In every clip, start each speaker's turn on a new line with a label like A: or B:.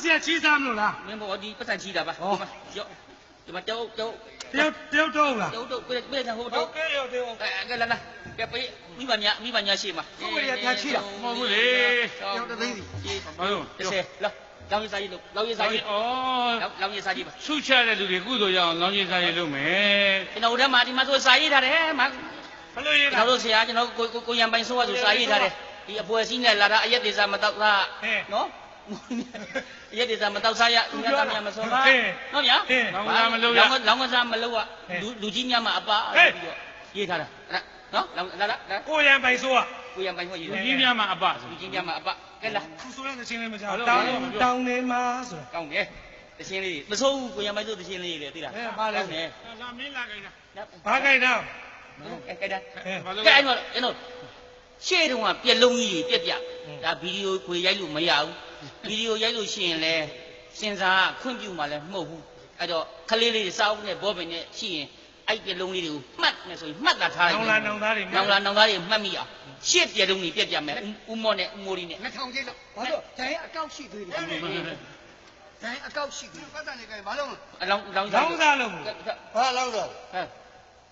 A: ဆရာချီးစားမလို့လား
B: မင်းဘောဒီပတ်စံချီးတာပါရောဒီမှာတောက်
A: တယောက်တော့လား
B: တောက်ပြည့်တဲ့ဟိုတော့
A: ကဲရောတေ
B: က
A: ော
B: ဲလာကဲပေးမိဘညာရှိမှာ
A: ဟုတ်ကဲ့ပြန်ချီးတာ
C: မဟုတ်ဘူးလေ
A: ယောက်တသိန်းစီ
C: ဘာလို့
B: 30လာလောင်းရစားကြီးလို့လောင်းရစားကြီး
C: ဩ
B: လောင်းရစားကြီးပါ
C: ဆုချတဲ့လူတွေကုသိုလ်ရအောင်လောင်းကြီးစားရလုပ်မယ်
B: ကျွန်တော်တို့မှာဒီမှာဆိုစာရေးထားတယ်မှာ
A: ဘလို့ရေး
B: ကျွန်
A: တာ
B: တော်တို့ဆရာကျွန်တော်ကိုရံပိုင်ဆိုးကဆိုစာရေးထားတယ်ဒီအပွဲစည်းနဲ့လာတာအရက်ဒေသမတောက်သားနော်အရက်ဒေသမတောက်စားရညတာမြမစောပါနော်ဗျာလောင်းကစားမလုပ်ရလူကြီးများမှာအပါပြီးတော့ရေးထားတာနော်လာ
A: ကိုရံပိုင်ဆိုးอ่ะ
B: ကိုရံပိုင်ဆိုးရေး
C: လူကြီးများမှာအပဆို
B: လူကြီးများမှာအပါကဲလာ
A: သူဆိုတဲ့သချင်းလေးမကြောက်တောင်းနေမှာဆို
B: ကောင်းတယ်တချင်းလေးမစိုးဘူးကိုရံပိုင်ဆိုးတချင်းလေးလေသိလား
A: ဘာလဲ
B: ကောင်းတယ်
C: လာမင်းလာခိုင်းတာ
A: ဘာကြိုက်တာ
B: ကဲဒါကဲအဲ့တော့ကျွန်တော်ရှေ့တုန်းကပြက်လုံးကြီးပြက်ပြဒါဗီဒီယိုကိုရိုက်လို့မရဘူးဗီဒီယိုရိုက်လို့ရှိရင်လည်းစင်စာခွင့်ပြုမှလည်းမဟုတ်ဘူးအဲ့တော့ခလေးလေးစောင်းနဲ့ဘောပင်နဲ့ရှိရင်အဲ့ပြက်လုံးလေးတွေကိုမှတ်နေဆိုရင်မှတ်တာထားလိုက်
A: နောင်လာနောင်သားတွေ
B: နောင်လာနောင်သားတွေမှတ်မိအောင်ရှေ့ပြက်လုံးကြီးပြက်ပြမယ်ဦးမော့နဲ့ဦးမိုးလေးနဲ့
D: 2000ကျိတ်လို့ဘာလို့ဇိုင်းအကောက်ရှိသေးတယ်ဇိုင်းအကောက်ရှိသေးတယ်ပတ်စံနေကြဘာလို့
B: အလောင်း
A: လောင်းစားလို့
D: ဘာလောက်တော့
B: ဟဲ့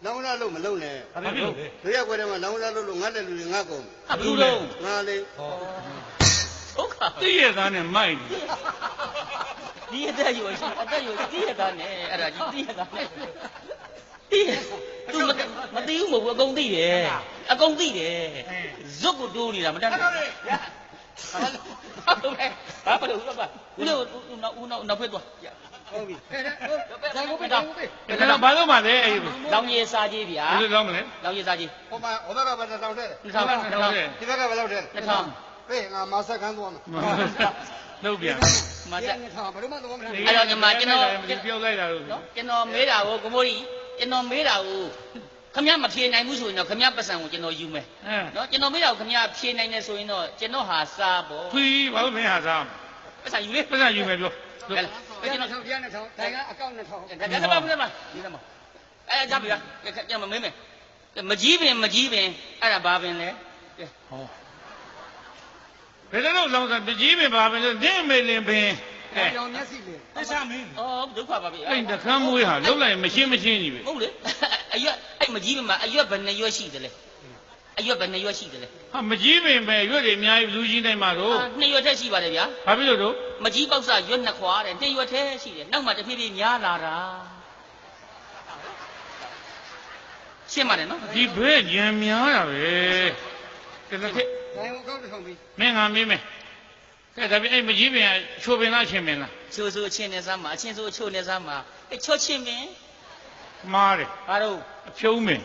D: လောင်းစားလို့မလုံးနဲ့
A: ဘာဖြစ်လို့လဲ
D: တို့ရက်ွယ်ထဲမှာလောင်းစားလို့ငတ်တဲ့လူတွေငတ်ကုန်
B: အဘူးလုံး
D: ငါလေ
B: ဟုတ်ခါ
C: တိရသားနဲ့မိုက်တယ်
B: ဒီအသက်ရွယ်ရှိအသက်ရွယ်တိရတာနဲ့အဲ့ဒါကြီးတိရတာနဲ့တိရသူမသိဘူးမဟုတ်ဘူးအကုန်သိတယ်အကုန်သိတယ်ဇွတ်ကိုတိုးနေတာမတတ်ဘူးဘာလို့လဲဘာလို့လဲဦးလို့ဦးနောက်ဖက်သွား
D: ဟုတ်ပြီ
B: ဇာကိုပြတော့
C: ဒါကဘာလို့မှလဲအဲ့ဒီ
B: လောင်းရည်စားကြီးဗျာ
C: ဘယ်လိုလောင်းမလဲ
B: လောင်းရည်စားကြီး
D: ဟိုမှာဟိုဘက်ကဘာတောင်းတဲ့
B: 2000
D: ဒီဘက်ကဘာလောက်တဲ့
B: 2000
D: ပေးငါမဆက်ခန်းသွားမှာ
C: လုပ်ပြန်
B: မဆက်
D: 2000ဘယ်လိုမှတော့မလုပ်
B: အဲ့တော့ညီမကျွန်တော်
C: ပြောလိုက်တာလို့
B: နော်ကျွန်တော်မေးတာကိုကိုမိုးကြီးကျွန်တော်မေးတာကိုခမရမဖြေနိုင်ဘူးဆိုရင်တော့ခမရပတ်စံကိုကျွန်တော်ယူမယ်နော်ကျွန်တော်မေးတာကိုခမရဖြေနိုင်နေဆိုရင်တော့ကျွန်တော်ဟာစားပေါ့
C: ခွေးဘာလို့မင်းဟာစား
B: ပတ်စံယူလေ
C: ပတ်စံယူမယ်ပြော
B: ကဲလားကျွန်တော်
D: 2000 2000တိုင်ကအကောက်2000
B: ကဲပါဒီမှာအဲ့ကြပြီလားကျွန်တော်မေးမယ်မကြီးပင်အဲ့ဒါဘာပင်လဲကဲ
C: ဟောဘယ်လိုလောင်းစားတကြီးပင်ပါပဲလို့နင့်မေလင်ပင်
D: ကြောင်မျက်စိလေ
A: တခြားမင်း
B: ဩဒုက္ခပါပြီ
C: အဲ့တခမ်းမွေးဟာလုတ်လိုက်မရှင်းကြီးပဲ
B: ဟုတ်လေအရွက်အဲ့မကြီးပင်မှာအရွက်ဘယ်နှရွက်ရှိတယ်လဲအရွက်ဘယ်နှရွက်ရှိတယ်လဲ
C: ဟာမကြီးပင်ပဲရွက်တွေအများကြီးလူကြီးတိုင်းမှာတော့
B: နှစ်ရွက်ထက်ရှိပါတယ်ဗျာ
C: ဘာဖြစ်လို့တော့
B: မကြီးပေါက်စရွက်နှစ်ခွာတဲ့နှစ်ရွက်ထဲရှိတယ်နောက်မှတစ်ဖြည်းဖြည်းများလာတာရှင်းပါတယ်နော်
C: ဒီဘဲညံများတာပဲကဲလက်ထက်
D: တိုင်ကိုအကောက်1000ပြီ
C: မင်းငါမေးမယ်ကဲဒါပြင်အဲ့မကြီးပင်ကချိုပင်လားချင်းပင်လား
B: ချိုးအချင်းနဲ့စားမှာအချင်းဆိုအချိုးနဲ့စားမှာချောချင်းပင်
C: မှားတယ်
B: ဘာလို့
C: အဖြုံးပင်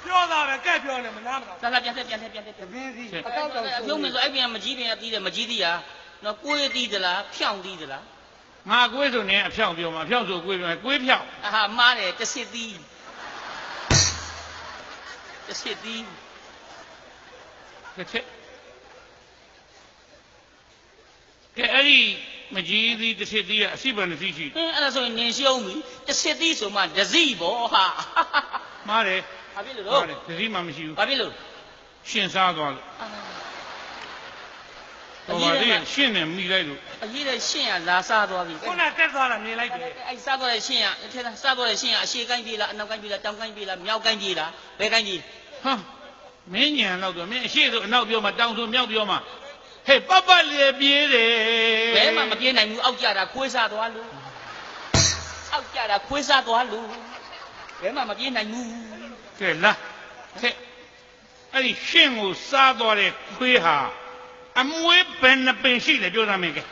A: ပြောတာပဲကဲပြောနေမနာမလား
B: စားပြန်တက်
D: တပင်းစီ
B: အကောက်တော့အပြုံးမဆိုအဲ့ပြန်မကြီးပင်ကတီးတယ်မကြီးတီးတာနော်ကိုယ်တီးသလားဖြောင်းတီးသလား
C: ငါကွေးဆိုနေအဖြောင်းပြောမှာအဖြောင်းဆိုကွေးပြောကွေးဖြောင်း
B: အာဟာမားတယ်တစ်စစ်တီးတစ်စစ်တီး
C: တစ်ချက်ကဲအဲ့ဒီမကြီးသီးတစ်ချက်သီးကအစိပန်တစ်စီးရှိ
B: အဲ့ဒါဆိုရင်နင်ရှုံးပြီတစ်စစ်တီးဆိုမှဒစီပေါ့ဟာ
C: မှားတယ်
B: ဘာဖြစ်လို့
C: မှား
B: တော့
C: တယ်တစ်စီးမှမရှိဘူး
B: ဘာဖြစ်လို့
C: ရှင်စားသွားလို့ဟောပါလေရှင်းနေမိလိုက်လို့
B: အကြီးတဲ့ရှင့်ကလာစားသွားပြီ
A: ခုနတက်သွားတာမြင်လိုက်တယ်
B: အဲ့စားသွားတဲ့ရှင့်ကထဲစားသွားတဲ့ရှင့်ကအရှေ့ကိုင်းပြေးလားအနောက်ကိုင်းပြေးလားတောင်ကိုင်းပြေးလားမြောက်ကိုင်းပြေးလားဘယ်ကိုင်းပြေး
C: ဟာမင်းညံတော့တော့မင်းအရှိဆိုအနောက်ပြောမှတောင်ဆိုမြောက်ပြောမှဟဲ့ပပလေပြေးတယ်
B: ဘယ်မှမပြေးနိုင်ဘူးအောက်ကြတာခွေးစားသွားလို့အောက်ကြတာခွေးစားသွားလို့ဘယ်မှမပြေးနိုင်ဘူး
C: ကဲလာဟဲ့အဲ့ဒီရှင်းကိုစားသွားတဲ့ခွေးဟာအမွေးဘယ်နှပင်ရှိတယ်ပြောသားမင်းကဲ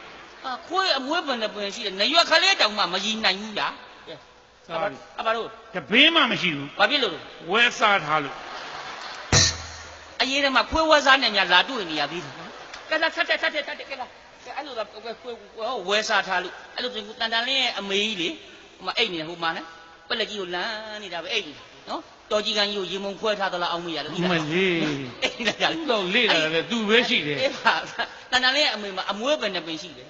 B: ခွေးအမွေးပင်နဲ့ပင်ရှိတယ်နရွက်ခလေးတောင်မှမရည်နိုင်ဘူးလားအဘတို့
C: တပင်းမှမရှိဘူး
B: ဘာဖြစ်လို့
C: ဝဲစားထားလို့
B: အရေးထဲမှာခွေးဝဲစားနေညာလာတွေ့နေရသေးတယ်ကဲလာထက်ကဲလာကဲအဲ့လိုဝဲစားထားလို့အဲ့လိုဆိုတန်တန်လေးရဲ့အမေကြီးလေဟိုမှာအိတ်နေဟိုမှာနော်ပလက်ကြီးကိုလမ်းနေတာပဲအိတ်နော်တော်ကြီးကန်ကြီးကိုရေမုံခွဲထားသလားအောင်မရလို့
C: မလေး
B: အိတ်နေတာလေ
C: တော့လေ့လာတယ်သူပဲရှိတယ်
B: အေးပါတန်တန်လေးရဲ့အမေမှာအမွေးပင်နဲ့ပင်ရှိတယ်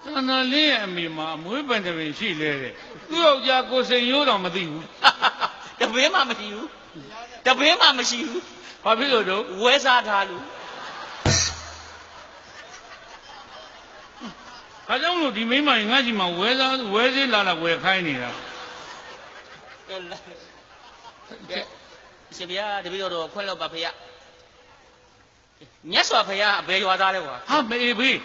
C: တဏ္ဍာလေးရဲ့အမိမှာအမွေးပန်တပင်ရှိလဲတဲ့သူ့ယောက်ျားကိုစိန်ရိုးတော်မသိဘူး
B: တပင်းမှမရှိဘူးတပင်းမှမရှိဘူး
C: ဘာဖြစ်လို့တော့
B: ဝဲစားထားလို့
C: ဒါကြောင့်လို့ဒီမိမငါ့ကြီးမှာဝဲစေးလာဝဲခိုင်းနေတာ
B: ကဲရှင်ဗျာတပည့်တော်ခွင့်လောက်ပါဖေရမြတ်စွာဘုရားအဘယ်ရွာသားလဲကွာ
C: ဟာမေးဘေး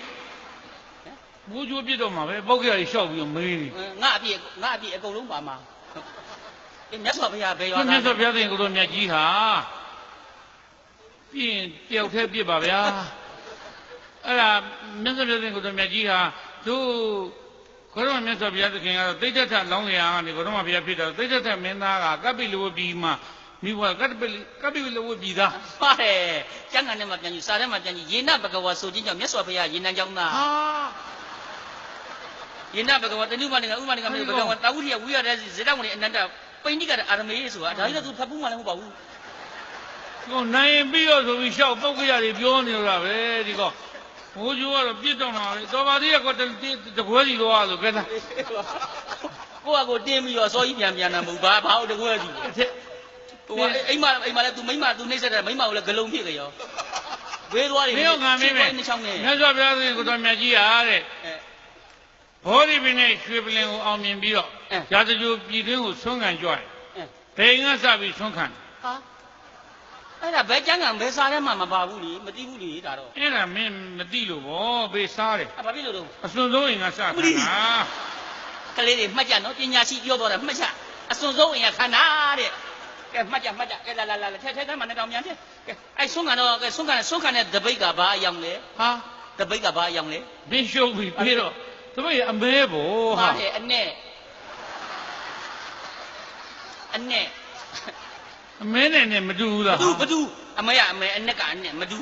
C: ဘူးကျိုးပြစ်တော့မှာပဲပုတ်ကြရရှောက်ပြီးမေးနေ
B: ငါအပြည့်အကုန်လုံးပါမှာမြတ်စွာဘုရားဘယ်ရွာ
C: မြ
B: သား
C: တ်စွာဘုရားသခင်ကိုတော်မြတ်ကြီးဟာပြင်တယောက်တည်းပြစ်ပါဗျာအဲ့ဒါမြတ်စွာဘုရားသခင်ကိုတော်မြတ်ကြီးဟာတို့ခေါတော်မြတ်စွာဘုရားသခင်ကတော့တိဋ္ဌထလောင်းလျာကနေခေါတော်ဘုရားဖြစ်တာတိဋ္ဌထမင်းသားကကပ္ပိလဝပြည်မှာမိဘကပ္ပိလဝပြည်သား
B: ပါတယ်ကျမ်းဂန်ထဲမှာပြန်ကြည့်စာထဲမှာပြန်ကြည့်ယေနဘဂဝါဆိုခြင်းကြောင့်မြတ်စွာဘုရားယေနံကြောင့်သား
C: ဟာ
B: ယေနဘဂဝါတဏှုမနေကဥမနေကမြေဘဂဝါတာဝုရိယဝိရတဲ့ဇေတဝနေအနန္တပိဏိကတဲ့အာရမေဆိုတာဒါကြီးလည်းသူဖတ်ဘူးမှလည်းမဟုတ်ပါဘူး
C: ကိုနိုင်ပြီးတော့ဆိုပြီးရှောက်ပုတ်ကြရတယ်ပြောနေတော့တာပဲဒီကောဘိုးကျိုးကတော့ပြစ်တော့မှာပဲတော်ပါသေးရဲ့ကောတကွဲစီတော့ဆိုခဲ့တာ
B: ကိုတင်းပြီးတော့စောကြီးပြန်တာမဟုတ်ဘာဟုတ်တကွဲကြီးဟိုအိမ်မလည်းသူမိမသူနှိမ့်ဆက်တယ်မိမကိုလည်းဂလုံဖြစ်ကြရောဝေးသွားတယ်
C: မင်းကမင်းပဲမြတ်စွာဘုရားသခင်ကိုတော်မြတ်ကြီးဟာတဲ့ဘောဓိပင်နဲ့ရွှေပလင်ကိုအောင်မြင်ပြီးတော့ရာဇဂိုပြည်တွင်းကိုဆွမ်းခံကြွတယ်ဘယ်ငါစပြီးဆွမ်းခံ
B: ဟာအဲ့ဒါဘယ်ကျမ်းဂန်ဘယ်စာထဲမှာမပါဘူးလေမသိဘူးလေဒါတော့
C: အဲ့ဒါမင်းမသိလို့ဗောဘေးစားတယ်
B: ဘာဖြစ်လို့တော့
C: အစွန်ဆုံးရင်ငါစခံတာ
B: ကလေးတွေမှတ်ကြနော်ပညာရှိပြောတော့တယ်မှတ်ကြအစွန်ဆုံးရင်ခန္ဓာတဲ့ကဲမှတ်ကြကဲလာထဲမှာနဲ့တောင်မြန်တဲ့ကဲအဲ့ဆွမ်းခံတော့ကဲဆွမ်းခံတဲ့တပိတ်ကဘာအယောင်လဲ
C: ဟာ
B: တပိတ်ကဘာအယောင်လဲ
C: မင်းရှုပ်ပြီးပြီးတော့တပည့်အမဲဗော
B: ဟာ
C: ဟာ
B: တဲ့အနဲ့
C: အမဲနဲ့မတူဘူးလား
B: ဘသူအမေအနဲ့ကအနဲ့မတူ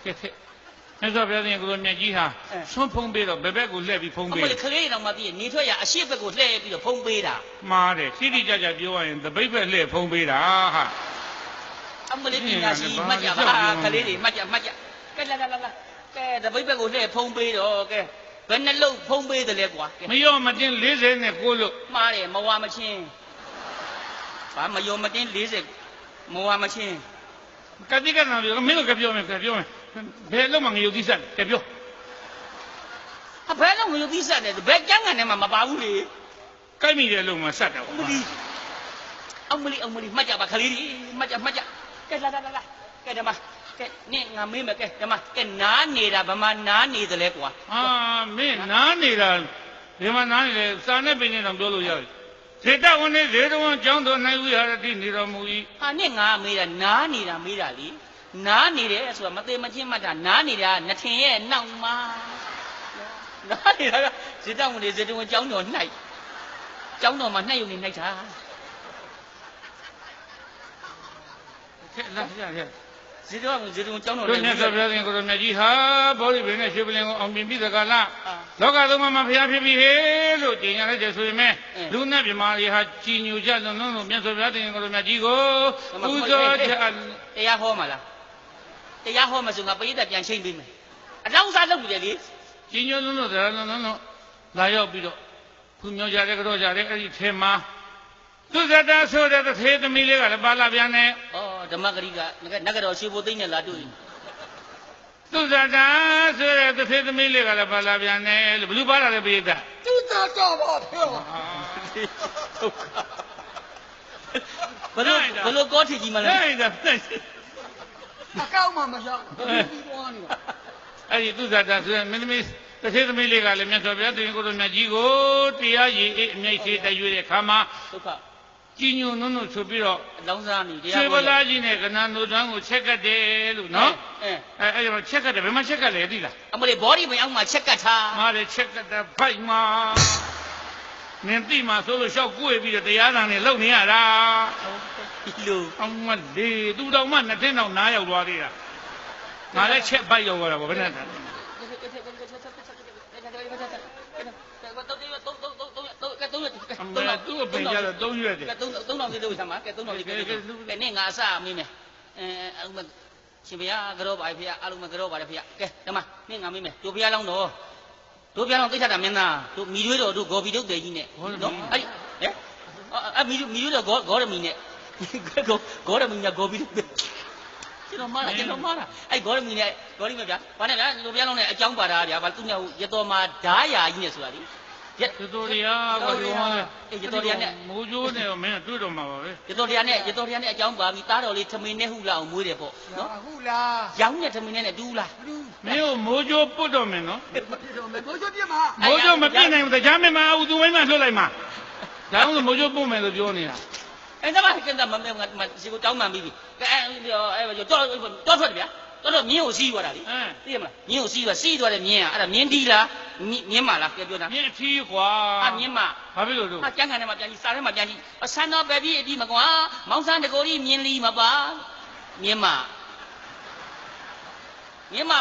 C: ကဲမြတ်စွာဘုရားသခင်ကိုတော်မြတ်ကြီးဟာဆွမ်းဖုံးပြီးတော့ဘယ်ဘက်ကိုလှည့်ပြီးဖုံး
B: အ
C: ပေး
B: မလေးခလေးတော်မှပြီးနေထွက်ရအရှိဘက်ကိုလှည့်ပြီးတော့ဖုံးပေးတာ
C: မှားတယ်တိတိကျကျပြောရရင်တပိတ်ဘက်လှည့်ဖုံးပေးတာဟာ
B: အမလေးပညာရှိမှတ်ကြပါခလေးတွေမှတ်ကြကဲလာကဲတပိတ်ဘက်ကိုလှည့်ဖုံးပေးတော့ကဲဘယ်နှလုံးဖုံးပေးတယ်လဲကွာ
C: မရောမတင်40နဲ့ကိုလို့
B: မှားတယ်မဝါမချင်းဘာမယောမတင်း40မဝါမချင်း
C: ကတိကနာပြောမင်းတို့ကပြောမယ်ဘယ်လုံးမှငရုတ်သီးဆက်တယ်ပြော
B: ဘယ်လုံးမယုံသိစတယ်ဘယ်ကျမ်းဂန်ထဲမှာမပါဘူးလေ
C: ကိုက်မိတဲ့လုံးမှဆက်တယ်
B: အမလီမှတ်ကြပါခလေးတွေမှတ်ကြကဲလာကဲဓမ္မကဲနင့်ငါမေးမယ်ကဲဓမ္မကဲနားနေတာဗမာနားနေတယ်လဲကွာ
C: ဟာမင်းနားနေတာဒီမှာနားနေတယ်စာနဲ့ပင်နဲ့တော့ပြောလို့ရတယ်စေတဝန်နဲ့ဇေတဝန်ကျောင်းတော်နိုင်ဝိဟာရတိနေတော်မူ၏
B: နင့်ငါမေးတာနားနေတာမေးတာလေနားနေတယ်ဆိုတာမသေးမချင်းမှတ်တာနားနေတာနှထင်ရဲ့နောက်မှာနားနေတာကဇေတဝန်ကျောင်းတော်ကျောင်းတော်မှာနှိုက်ရုံနဲ့နှိုက်တာ
C: ခဲ့လာရ
B: ဇေတဝန်ကျောင်းတော်
C: တို့မြတ်စွာဘုရားသခင်ကိုတော်မြတ်ကြီးဟာဘောဓိပင်နဲ့ရွှေပလင်ကိုအောင်မြင်ပြီးသကလားလောကသုံးပါးမှာဘုရားဖြစ်ပြီးဟဲလို့ကျင်ရလိုက်တယ်ဆိုရင်မဲလူနဲ့မြမာတွေဟာကြည်ညိုကြလုံးလုံးမြတ်စွာဘုရားသခင်ကိုတော်မြတ်ကြီးကိုပူဇော်ကြ
B: တရားဟောမှာလားတရားဟောမှာဆိုငါပရိသတ်ပြန်ချိန်ပေးမယ်အလောင်းစားလုပ်နေတယ်လေ
C: ကြည်ညိုလုံးလုံးလာရောက်ပြီးတော့ဖူးမြောကြတဲ့ကြောကြတဲ့အဲ့ဒီထဲမှာသူဇတာဆိုတဲ့သေသမီးလေးကလည်းပါလာပြန်တယ်
B: ဩဓမ္မဂရိကနဂတော်ရှိဖို့သိမ့်နဲ့လာတွေ့
C: သူဇတာဆိုတဲ့သေသမီးလေးကလည်းပါလာပြန်တယ်လို့ဘယ်လိုပါလာလဲပိဋက
D: သူသာတော့ပါဖေရော
B: ဘလို့ကောထီကြီးမလဲ
C: အဲ့ဒါ
D: အကောက်မှမရောက်ဘူးသွားနေပါ
C: အဲ့ဒီသူဇတာဆိုတဲ့မင်းသမီးသေသမီးလေးကလည်းမြတ်စွာဘုရားတင်ကိုယ်တော်မြတ်ကြီးကိုတရားရည်အမြိတ်သေးတရွေတဲ့ခါမှာ
B: ဒုက္ခ
C: ကြည်ညိုနုံနုံဆိုပြီးတော့
B: အလောင်းစားနေတရား
C: ရွှေပလာကြီးနဲ့ကနန်တို့တန်းကိုချက်ကတ်တယ်လို့နော်အဲ့ဒါချက်ကတ်တယ်ဘယ်မှာချက်ကတ်လဲသိလား
B: အမလေးဘောဒီပင်အောက်မှာချက်ကတ်ထား
C: မားတယ်ချက်ကတ်တယ်ဖိုက်မှာနင်တိမှာဆိုလို့ရှောက်ကိုွေပြီးတော့တရားသံနဲ့လုံနေရတာ
B: ဒီလို
C: အောင်မလေးသူတော်မှနှစ်ထင်းတော့နားရောက်သွားသေးတာငါလည်းချက်ပိုက်ရောက်သွားတာဗောဘယ်နဲ့တာအမေသူ့အပင်ကြတော့3ရွက်တယ်
B: ကဲ3000လေးလို့ဆမ်းပါကဲ3000လေးကဲနင့်ငါအစမင်းမယ်အမရှင်ဘုရားကြောပါဖေအားလုံးမကြောပါတယ်ဖေကဲဓမ္မနင့်ငါမင်းမယ်တို့ဘုရားလောင်းတော်တို့ဘုရားလောင်းသိချတာမင်းသားတို့မိရွေးတော်တို့ဂော်ဘီတုတ်တယ်ကြီးနဲ့နော်အဲ့မိရွေးတော်ဂေါ်ရမီနဲ့ဂေါ်ရမီနဲ့ဂော်ဘီတုတ် ကျွန်တော်မှားတာအဲ့ဂေါရမီနဲ့ဂေါရမီဗျာဘာနဲ့ဗျာလူပြားလုံးနဲ့အကြောင်းပါတာဗျာဘာသူ့နဲ့ရတော်မှာဓာယာကြီးနဲ့ဆိုတာလေ
C: ရတော်တရားဘာလို့ဟာ
B: ရတော်တရားနဲ့
C: မိုးကြိုးနဲ့မင်းတွေ့တော့မှာပါပဲ
B: ရတော်တရားနဲ့အကြောင်းပါပြီးသားတော်လေးထမင်းနဲ့ဟုလာအောင်မွေးတယ်ပေါ့
D: နော်ဟုတ်လား
B: ရောင်းနဲ့ထမင်းနဲ့တူးလား
C: မင်းကိုမိုးကြိုးပုတ်တော့မယ်နော်
D: မိုးကြိုးပြစ်မှာ
C: မိုးကြိုးမပြစ်နိုင်ဘူးတရားမင်းမအောင်သူဝိုင်းမှလွတ်လိုက်မှာဒါကြောင့်မိုးကြိုးပုတ်မယ်လို့ပြောနေတာ
B: အဲ့ဒါမှကဲမစီကိုတောင်းမှန်ပြီးပြီကဲအဲ့တော့ထွက်တယ်ဗျာတော့မြင်းကိုစီးသွားတာလေသိရမလားမြင်းကိုစီးသွားတယ်မြင်းอ่ะအဲ့ဒါမြင်းဒီလားမြင်းမလားပြောတာ
C: မြင်းအထီးကွာ
B: မြင်းမ
C: ဘာဖြစ်လို့
B: ကျန်းကန်ထဲမှာပြန်ကြည့်စားထဲမှာပြန်ကြည့်ဆန်းတော့ပဲပြီးအပြီးမကွာမောင်ဆန်းတကိုကြီးမြင်းလီမပါမြင်းမ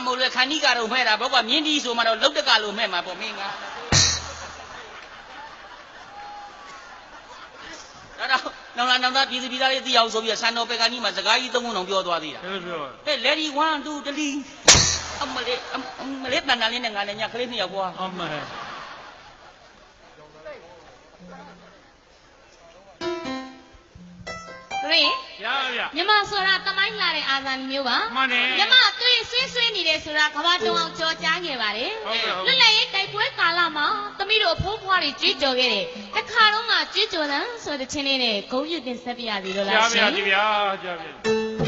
B: မို့လဲခဏီကတော့မဲ့တာဘောကမြင်းဒီဆိုမှတော့လုတ်တကလို့မဲ့မှာပေါ့မင်းကနောက်သားပြည်သူပြည်သားလေးသိအောင်ဆိုပြီးဆန်တော်ပေကကြီးမှာစကားကြီးသုံးခုအောင်ပြောသွားသေးတာလေဒီ1 2 3အမလေးတန်တန်လေးနဲ့ငါလည်းညကလေး2ယောက်ကွာ
C: အမ
E: ရေ
C: ရပါဗျ
E: မြမဆိုတာတမိုင်းလာတဲ့အာဇာနည်မျိုးပါ
C: မှန်တယ်
E: မြမသွေးဆွေးနေတယ်ဆိုတာကဘာတုံအောင်ကြော်ကြားခဲ့ပါတယ်လွတ်လပ်ရေးတိုက်ပွဲကာလမှာသမီးတို့အဖိုးဖွားတွေကြွေးကြော်ခဲ့တယ်တခါတော့ကကြွေးကြော်တယ်ဆိုတဲ့ချင်းလေးနဲ့ဂုံးပြတင်ဆက်ပြရသေးလို့လား
C: ရှင်ကြားပါဗျာကြားပါ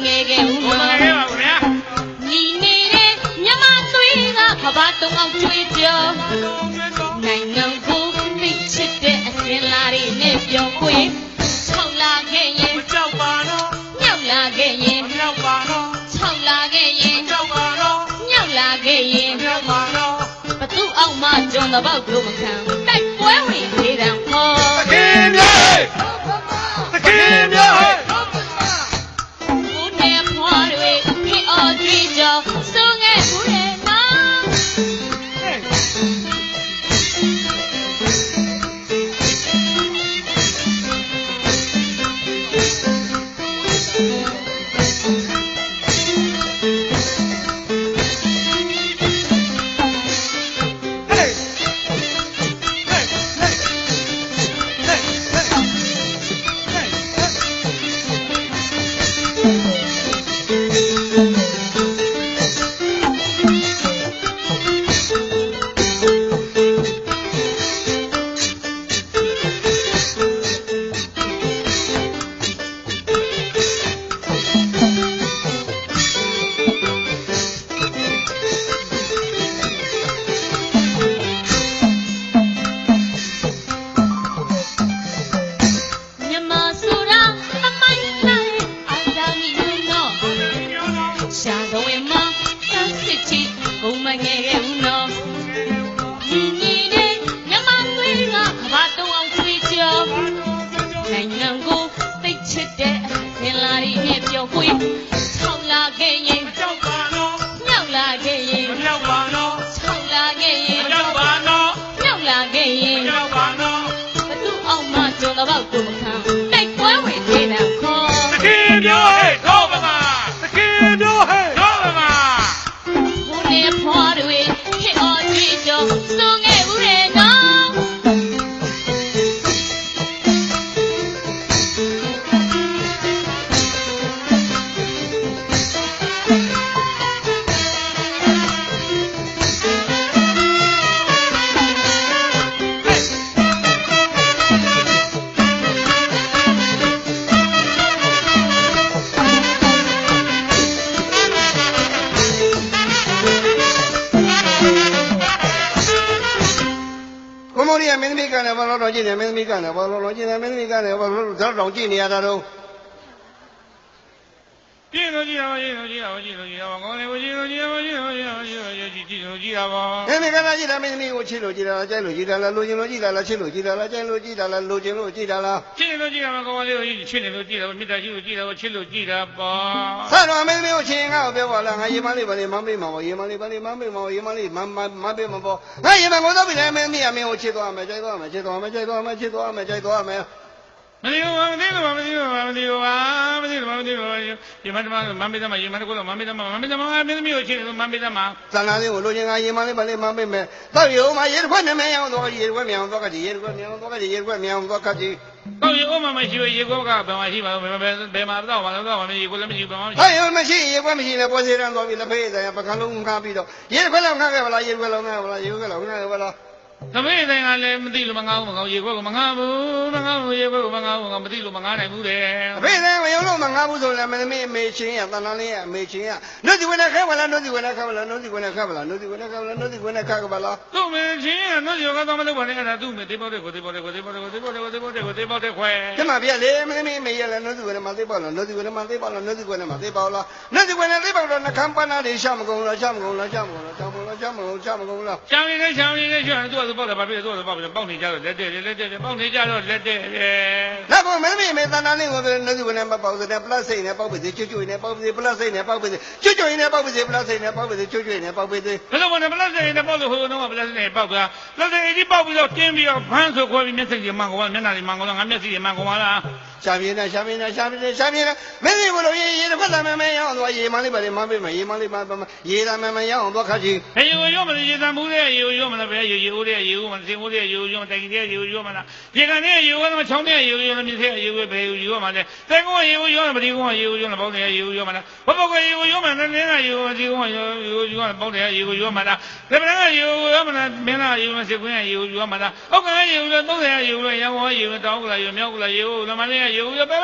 E: ငယ်ခဲ့ဦးနော်ညီနေတဲ့မြမသွေးကကဘာတုံအောင်ကြွေးကြော်နိုင်ငံကိုဖိတ်ချစ်တဲ့အစင်လာတွေနဲ့ပြောခွေ6လာခဲ့ရင်
A: ကြောက်ပါတော့
E: မြောက်လာခဲ့ရင်
A: မြောက်ပါတော့
E: 6လာခဲ့ရင်
A: ကြောက်ပါတော့
E: မြောက်လာခဲ့ရင်
A: မြောက်ပါတော့
E: ဘသူအောက်မှကျွန်တော်ဘောက်တို့မခံတိုက်ပွဲဝင်နေတဲ့ခေါ်
A: တခင်မြေတခင်မြေ
E: ဆိုငယ်ဘူးလေနော်
D: မင်းသမီးကလည်းဘာလို့တော့ကြည့်နေမင်းသမီးကလည်းဘာလို့တော့ကြည့်နေမင်းသမီးကလည်းဘာလို့တော့ကြည့်နေရတာတော့
C: ကြည့်လို့ကြည့်တာပါကြည့်လို့ကြည့်တာပါကြည့်လို့ကြည့်တာပါကောင်းတယ်ကြည့်လို့ကြည့်တာပါကြည့်လို့ကြည့်တာပါကြည့်လို့ကြည့်တာပါ
D: မင်းကလည်းကြည့်တာမင်းသမီးကိုချစ်လို့ကြည့်တာလားကြိုက်လို့ကြည့်တာလားလိုချင်လို့ကြည့်တာလားချစ်လို့ကြည့်တာလားကြိုက်လို့ကြည့်တာလားလိုချင်လို့ကြည့်တာလား
C: ချစ်လို့ကြည့်တာပါကောင်းလေးကိုချစ်နေလို့ကြည့်တာပါမေတ္တာရှိလို့ကြည့်တာပါချစ်လို့ကြည့်တာပါ
D: ဆရာတော်မင်းသမီးကိုချင်ငါ့ကိုပြောပါလားငါရေမလေးပါလေမမေးမှာပေါ့ရေမလေးပါလေမမေးမှာရေမလေးမပေးမှာပေါ့ငါရေမကိုတော့ပြီလေမင်းသမီးကမင်းကိုချစ်သွားမယ်ကြိုက်သွားမယ်ချစ်သွားမယ်ကြိုက်သွားမယ်ချစ်သွားမယ်ကြိုက်သွားမယ်
C: မသိဘူးမသိဘူးမသိဘူးမသိဘူးမသိဘူးမသိဘူးဒီမတ်မမမေးသမရေမတ်ကိုလို့မမေးသမမမေးသမမင်းသမီးကိုချစ်လို့မမေးသမ
D: သန္တာလေးကိုလိုချင်ငါရေမလေးပါလေမပေးမယ်တော့ရုံမှာရေခွက်နဲ့မရောတော့ရေခွက်မြောင်တော့ကကြီးရေခွက်မြောင်တော့ကကြီးရေခွက်မြောင်တော့ကကြီး
C: တော့ရေမမရှိဘူးရေကောကဘယ်မှာရှိပါဘယ်မှာတော့မရေကိုလည်းမရှိဘူးဘာမှ
D: ဟာရုံမရှိရေခွက်မရှိလေပေါ်စီရန်တော့ပြီလက်ဖေးဆိုင်ပကံလုံးခါပြီးတော့ရေခွက်လောက်ခါခဲ့ပါလားရေခွက်လောက်ခါပါလားရေခွက်လောက်ခါခဲ့ပါလား
C: သမီးတိုင်းကလည်းမသိလို့မငါဘူးမငါရေခွက်ကမငါဘူးမငါဘူးရေခွက်ကမငါဘူးငါမသိလို့မငါနိုင်ဘူးတဲ့
D: အဖေလည်းမယုံလို့မငါဘူးဆိုလည်းမသမီးအမေချင်းရတန်တန်လေးရအမေချင်းရနှုတ်စီဝင်နဲ့ခဲပါလားနှုတ်စီဝင်နဲ့ခဲပါလားနှုတ်စီဝင်နဲ့ခဲပါလားနှုတ်စီဝင်နဲ့ခဲပါလားနှုတ်စီဝင်နဲ့ခဲပါလား
C: သူ့မင်းချင်းကနှုတ်ရောကတော့မလုပ်ပါနဲ့အဲ့ဒါသူ့မသေးပေါက်တဲ့ကိုသေးပေါက်တဲ့ကိုသေးပေါက်တဲ့ကိုသေးပေါက်တဲ့ကိုသေးပေါက်တဲ့ကိုသေးပေါက်တဲ့ခွဲ
D: ကျမပြလေမသမီးအမေရလည်းနှုတ်စီဝင်နဲ့မသေးပါလားနှုတ်စီဝင်နဲ့မသေးပါလားနှုတ်စီဝင်နဲ့မသေးပါလားနှုတ်စီဝင်နဲ့သေးပါတော့နှကမ်းပန်းသားတွေရှာမကုန်လားရှာမကုန်လားရှာမကုန်လားရှာမကုန်လားရှာမကုန်ရှာမကုန်လား
C: ချောင်းရင်းချောင်းရင်းကျွမ်းသူ့အပေါက်တယ်ဘာဖြစ်လဲသူ့အပေါက်တယ်ပေါက်နေကြတော့လက်တဲ့ပေါက်နေကြတော့လက်တဲ့
D: လက်ပေါ်မသမီးအမေတန်တန်လေးကိုနှုတ်စီဝင်နဲ့မပေါက်တဲ့ပလတ်စိတ်နဲ့ပေါက်ပါစေကျွတ်ကျွတ်နဲ့ပေါက်ပါစေပလတ်စိတ်နဲ့ပေါက်ပါစေကျွတ်ကျွတ်နဲ့ပေါက်ပါစေပလတ်စိတ်နဲ့ပေါက်ပါစေကျွတ်ကျွတ်နဲ့ပေါက်ပါစေ
C: ဘယ်လိုမလဲပလက်စင်နဲ့ပေါက်လို့ဟိုတော့ပလက်စင်နဲ့ပေါက်သွားလက်စင်ကြီးပေါက်ပြီးတော့တင်းပြီးတော့ဖမ်းဆိုခွဲပြီးမျက်စိကြီးမှန်ကုန်ပါမျက်နှာကြီးမှန်ကုန်တော့ငါမျက်စိကြီးမှန်ကုန်ပါလား
D: ရှာပြင်းနဲ့ရှာပြင်းနဲ့ရှာပြင်းနဲ့ရှာပြင်းနဲ့မင်းကြီးဘလို့ရေတစ်ဖက်လာမယ်မင်းရအောင်သွားရေမလေးပါလေမပေးမယ်ရေမလေးမရေလာမယ်မရအောင်သွားခတ်ကြီး
C: ဟေးရောမလို့ရေတံဘူးတဲ့ရေရောမလို့ပဲရေဦးတဲ့ရေဦးမစင်ဦးတဲ့ရေဦးရောတိုင်ကြီးတဲ့ရေဦးရောမလားပြေကန်တဲ့ရေဦးကချောင်းတဲ့ရေဦးရောမြစ်တဲ့ရေဦးပဲရေဦးရောမလဲတဲကုန်းရေဦးရောမဒီကုန်းရေဦးရောပေါက်တဲ့ရေဦးရောမလားဘဘကရေဦးရောမလဲနင်းကရေဦးဒီကုန်းရေဦးရောပေါက်တဲ့ရေဦးရောမလားဒါပရကရေဦးရောမလားမင်းကရေဦးစကွင်းရေဦးရောမလားအောက်ကရေဦးရော30ရေဦးရောရန်ကုန်ရေဦးတောင်းကလာရေမြောက်ကလာရေဦးလမလေးရေဦးရောပဲ